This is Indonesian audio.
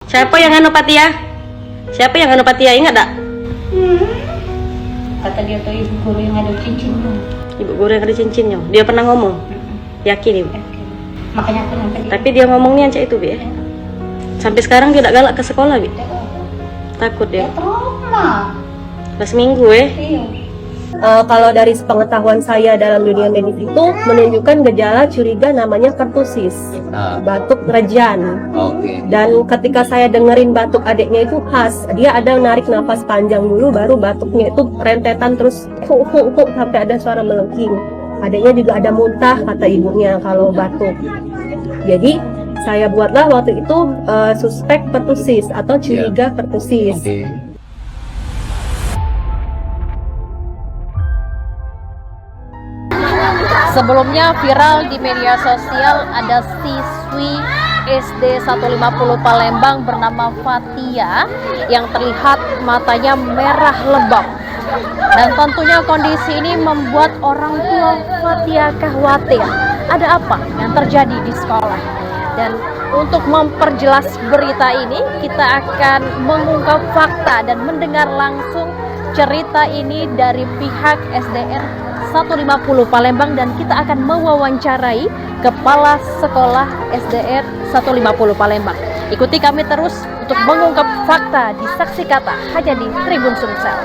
Siapa yang anu Patia? Siapa yang anu Patia, ingat tak? Kata dia tuh ibu guru yang ada cincinnya. Ibu guru yang ada cincinnya. Dia pernah ngomong? Yakin ibu? Makanya aku nanti. Tapi dia ngomongnya cak itu, Bi. Sampai sekarang dia tidak galak ke sekolah, Bi. Takut dia. Trauma. Udah seminggu Iya. Kalau dari pengetahuan saya dalam dunia medis itu menunjukkan gejala curiga namanya pertusis, batuk rejan. Dan ketika saya dengerin batuk adiknya itu khas, dia ada narik nafas panjang dulu, baru batuknya itu rentetan terus sampai ada suara melengking. Adiknya juga ada muntah kata ibunya kalau batuk. Jadi saya buatlah waktu itu suspek pertusis atau curiga pertusis. Sebelumnya viral di media sosial ada siswi SD 150 Palembang bernama Fatia yang terlihat matanya merah lebam. Dan tentunya kondisi ini membuat orang tua Fatia khawatir. Ada apa yang terjadi di sekolah? Dan untuk memperjelas berita ini, kita akan mengungkap fakta dan mendengar langsung cerita ini dari pihak SDN 150 Palembang, dan kita akan mewawancarai Kepala Sekolah SDN 150 Palembang. Ikuti kami terus untuk mengungkap fakta di Saksi Kata hanya di Tribun Sumsel.